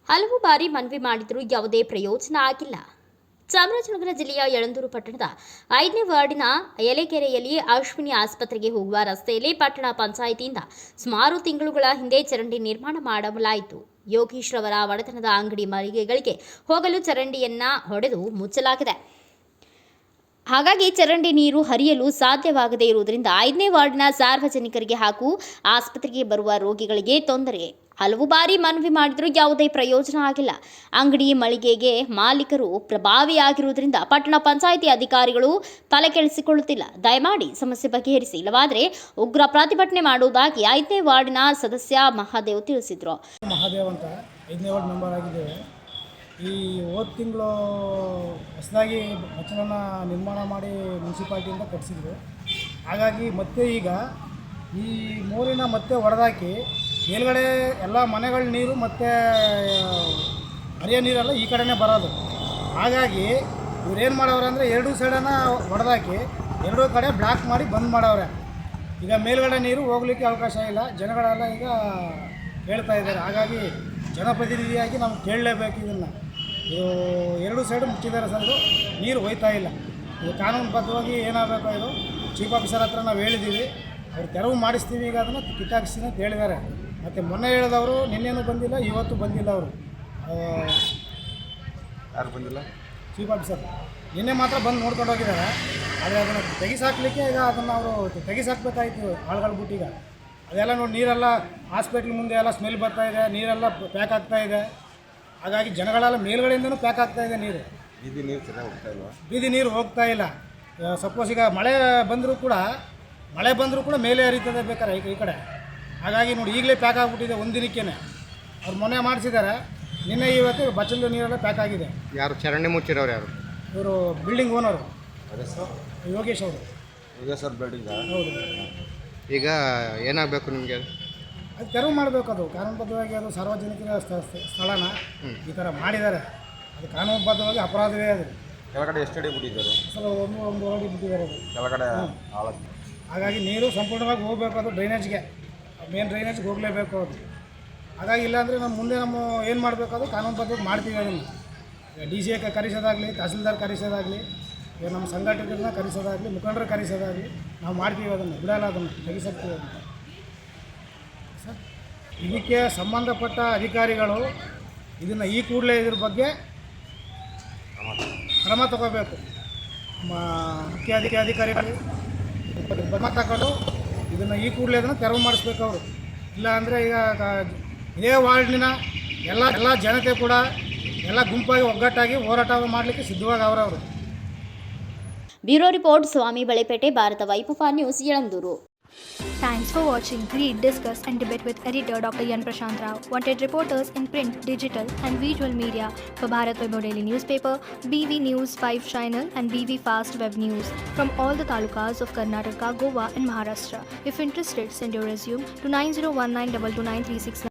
ಹಲವು ಬಾರಿ ಮನವಿ ಮಾಡಿದರೂ ಯಾವುದೇ ಪ್ರಯೋಜನ ಆಗಿಲ್ಲ. ಚಾಮರಾಜನಗರ ಜಿಲ್ಲೆಯ ಯಳಂದೂರು ಪಟ್ಟಣದ 5ನೇ ವಾರ್ಡಿನ ಯಲೆಕೆರೆಯಲ್ಲಿ ಅಶ್ವಿನಿ ಆಸ್ಪತ್ರೆಗೆ ಹೋಗುವ ರಸ್ತೆಯಲ್ಲಿ ಪಟ್ಟಣ ಪಂಚಾಯಿತಿಯಿಂದ ಸುಮಾರು ತಿಂಗಳುಗಳ ಹಿಂದೆ ಚರಂಡಿ ನಿರ್ಮಾಣ ಮಾಡಲಾಯಿತು. ಯೋಗೀಶ್ ರವರ ಒಡೆತನದ ಅಂಗಡಿ ಮಳಿಗೆಗಳಿಗೆ ಹೋಗಲು ಚರಂಡಿಯನ್ನ ಹೊಡೆದು ಮುಚ್ಚಲಾಗಿದೆ. ಹಾಗಾಗಿ ಚರಂಡಿ ನೀರು ಹರಿಯಲು ಸಾಧ್ಯವಾಗದೇ ಇರುವುದರಿಂದ 5ನೇ ವಾರ್ಡ್ನ ಸಾರ್ವಜನಿಕರಿಗೆ ಹಾಗೂ ಆಸ್ಪತ್ರೆಗೆ ಬರುವ ರೋಗಿಗಳಿಗೆ ತೊಂದರೆ. ಹಲವು ಬಾರಿ ಮನವಿ ಮಾಡಿದರೂ ಯಾವುದೇ ಪ್ರಯೋಜನ ಆಗಿಲ್ಲ. ಅಂಗಡಿ ಮಳಿಗೆಗೆ ಮಾಲೀಕರು ಪ್ರಭಾವಿಯಾಗಿರುವುದರಿಂದ ಪಟ್ಟಣ ಪಂಚಾಯಿತಿ ಅಧಿಕಾರಿಗಳು ತಲೆ ಕೆಡಿಸಿಕೊಳ್ಳುತ್ತಿಲ್ಲ. ದಯಮಾಡಿ ಸಮಸ್ಯೆ ಬಗೆಹರಿಸಿ, ಇಲ್ಲವಾದರೆ ಉಗ್ರ ಪ್ರತಿಭಟನೆ ಮಾಡುವುದಾಗಿ 5ನೇ ವಾರ್ಡಿನ ಸದಸ್ಯ ಮಹಾದೇವ್ ತಿಳಿಸಿದರು. ಮಹಾದೇವ್ ಅಂತ 5ನೇ ವಾರ್ಡ್ ಮೆಂಬರ್ ಆಗಿದ್ದೇವೆ. ಈ ಹೋದ ತಿಂಗಳು ಹೊಸದಾಗಿ ಬಚ್ಚಲನ್ನು ನಿರ್ಮಾಣ ಮಾಡಿ ಮುನ್ಸಿಪಾಲ್ಟಿಯಿಂದ ಕಟ್ಟಿಸಿದ್ರು. ಹಾಗಾಗಿ ಮತ್ತೆ ಈಗ ಈ ಮೂರಿನ ಮತ್ತೆ ಹೊಡೆದಾಕಿ ಮೇಲ್ಗಡೆ ಎಲ್ಲ ಮನೆಗಳ ನೀರು ಮತ್ತು ಹರಿಯೋ ನೀರೆಲ್ಲ ಈ ಕಡೆನೇ ಬರೋದು. ಹಾಗಾಗಿ ಇವ್ರೇನು ಮಾಡವ್ರೆ ಅಂದರೆ ಎರಡೂ ಸೈಡನ್ನು ಹೊಡೆದಾಕಿ ಎರಡೂ ಕಡೆ ಬ್ಲಾಕ್ ಮಾಡಿ ಬಂದ್ ಮಾಡವ್ರೆ. ಈಗ ಮೇಲ್ಗಡೆ ನೀರು ಹೋಗಲಿಕ್ಕೆ ಅವಕಾಶ ಇಲ್ಲ. ಜನಗಳೆಲ್ಲ ಈಗ ಹೇಳ್ತಾ ಇದ್ದಾರೆ. ಹಾಗಾಗಿ ಜನಪ್ರತಿನಿಧಿಯಾಗಿ ನಾವು ಕೇಳಲೇಬೇಕು. ಇದನ್ನು ಇದು ಎರಡೂ ಸೈಡು ಮುಚ್ಚಿದ್ದಾರೆ ಸರ್. ನೀರು ಹೋಯ್ತಾ ಇಲ್ಲ. ಇದು ಕಾನೂನುಬದ್ಧವಾಗಿ ಏನಾಗಬೇಕು, ಇದು ಚೀಫ್ ಆಫೀಸರ್ ಹತ್ರ ನಾವು ಹೇಳಿದ್ದೀವಿ. ಅವ್ರು ತೆರವು ಮಾಡಿಸ್ತೀವಿ, ಈಗ ಅದನ್ನು ಕಿತ್ತಾಕಿಸ್ತೀನಿ ಅಂತ ಹೇಳಿದ್ದಾರೆ. ಮತ್ತು ಮೊನ್ನೆ ಹೇಳಿದವರು ನಿನ್ನೇನು ಬಂದಿಲ್ಲ, ಇವತ್ತು ಬಂದಿಲ್ಲ. ಅವರು ಯಾರು ಬಂದಿಲ್ಲ? ಚೀಫ್ ಆಫೀಸರ್ ನಿನ್ನೆ ಮಾತ್ರ ಬಂದು ನೋಡ್ಕೊಂಡು ಹೋಗಿದ್ದಾರೆ. ಆದರೆ ಅದನ್ನು ತೆಗಿಸಾಕ್ಲಿಕ್ಕೆ ಈಗ ಅದನ್ನು ಅವರು ತೆಗಿಸಾಕ್ಬೇಕಾಯ್ತು ಆಳುಗಳು ಬಿಟ್ಟು. ಈಗ ಅದೆಲ್ಲ ನೋಡಿ ನೀರೆಲ್ಲ ಹಾಸ್ಪಿಟ್ಲ್ ಮುಂದೆ ಎಲ್ಲ ಸ್ಮೆಲ್ ಬರ್ತಾಯಿದೆ, ನೀರೆಲ್ಲ ಪ್ಯಾಕ್ ಆಗ್ತಾಯಿದೆ. ಹಾಗಾಗಿ ಜನಗಳೆಲ್ಲ ಮೇಲ್ಗಡೆಯಿಂದನೂ ಪ್ಯಾಕ್ ಆಗ್ತಾಯಿದೆ ನೀರು. ಬೀದಿ ನೀರು ಚೆನ್ನಾಗಿ ಹೋಗ್ತಾ ಇಲ್ವಾ? ಬೀದಿ ನೀರು ಹೋಗ್ತಾ ಇಲ್ಲ. ಸಪೋಸ್ ಈಗ ಮಳೆ ಬಂದರೂ ಕೂಡ ಮೇಲೆ ಹರಿತದೆ ಬೇಕಾರೆ ಈ ಕಡೆ. ಹಾಗಾಗಿ ನೋಡಿ ಈಗಲೇ ಪ್ಯಾಕ್ ಆಗಿಬಿಟ್ಟಿದೆ ಒಂದಿನಕ್ಕೇ. ಅವ್ರು ಮೊನ್ನೆ ಮಾಡಿಸಿದ್ದಾರೆ, ನಿನ್ನೆ ಇವತ್ತು ಬಚ್ಚಲು ನೀರೆಲ್ಲ ಪ್ಯಾಕ್ ಆಗಿದೆ. ಯಾರು ಚರಂಡಿ ಮುಚ್ಚಿರೋರು? ಯಾರು? ಇವರು ಬಿಲ್ಡಿಂಗ್ ಓನರು ಹೆಸರು ಯೋಗೇಶ್ ಅವರು. ಯೋಗೇಶ್ವರ್ ಬಿಲ್ಡಿಂಗ್. ಹೌದು. ಈಗ ಏನಾಗಬೇಕು ನಿಮಗೆ? ಅದು ತೆರವು ಮಾಡಬೇಕು. ಅದು ಕಾನೂನುಬದ್ಧವಾಗಿ ಅದು ಸಾರ್ವಜನಿಕರ ಸ್ಥಳನ ಈ ಥರ ಮಾಡಿದ್ದಾರೆ. ಅದು ಕಾನೂನುಬದ್ಧವಾಗಿ ಅಪರಾಧವೇ. ಅದು ಕೆಳಗಡೆ ಎಷ್ಟು ಅಡಿ ಬಿಟ್ಟಿದ್ದಾರೆ? ಸರ್ ಒಂದು ಅಡಿ ಬಿಟ್ಟಿದ್ದಾರೆ ಅದು ಕೆಳಗಡೆ. ಹಾಗಾಗಿ ನೀರು ಸಂಪೂರ್ಣವಾಗಿ ಹೋಗಬೇಕು. ಅದು ಡ್ರೈನೇಜ್ಗೆ, ಮೇನ್ ಡ್ರೈನೇಜ್ಗೆ ಹೋಗಲೇಬೇಕು ಅದು. ಹಾಗಾಗಿ ಇಲ್ಲಾಂದರೆ ನಮ್ಮ ಏನು ಮಾಡಬೇಕು, ಅದು ಕಾನೂನುಬದ್ಧವಾಗಿ ಮಾಡ್ತೀವಿ. ಅದನ್ನು DC ಕರೆಸೋದಾಗಲಿ, ತಹಸೀಲ್ದಾರ್ ಕರೆಸೋದಾಗಲಿ, ನಮ್ಮ ಸಂಘಟಕರನ್ನ ಕರೆಸೋದಾಗಲಿ, ಮುಖಂಡರು ಕರೆಸೋದಾಗಲಿ ನಾವು ಮಾಡ್ತೀವಿ. ಅದನ್ನು ಬಿಡಲ್ಲ, ಅದನ್ನು ತೆಗಿಸಕ್ತೀವಿ. ಅದನ್ನು ಸರ್ ಇದಕ್ಕೆ ಸಂಬಂಧಪಟ್ಟ ಅಧಿಕಾರಿಗಳು ಇದನ್ನು ಈ ಕೂಡಲೇ ಇದ್ರ ಬಗ್ಗೆ ಕ್ರಮ ತಗೋಬೇಕು. ಮುಖ್ಯ ಅಧಿಕಾರಿಗಳು ಕ್ರಮ ತಗೊಂಡು ಇದನ್ನು ಈ ಕೂಡಲೇ ಅದನ್ನು ತೆರವು ಮಾಡಿಸ್ಬೇಕು ಅವರು. ಇಲ್ಲ ಅಂದರೆ ಈಗ ಇದೇ ವಾರ್ಡಿನ ಎಲ್ಲ ಜನತೆ ಕೂಡ ಎಲ್ಲ ಗುಂಪಾಗಿ ಒಗ್ಗಟ್ಟಾಗಿ ಹೋರಾಟ ಮಾಡಲಿಕ್ಕೆ ಸಿದ್ಧವಾಗಿ ಅವರು. ಬ್ಯೂರೋ ರಿಪೋರ್ಟ್, ಸ್ವಾಮಿ ಬಳೆಪೇಟೆ, ಭಾರತ ವೈಭವ news, Yelandur. Thanks for watching. Read, discuss and debate with editor Dr. Yan Prashant Rao. Wanted reporters in print, digital and visual media for Bharat Vaibhav Daily Newspaper, BV News 5 Channel and BV Fast Web News from all the talukas of Karnataka, Goa and Maharashtra. If interested, send your resume to 9019229369.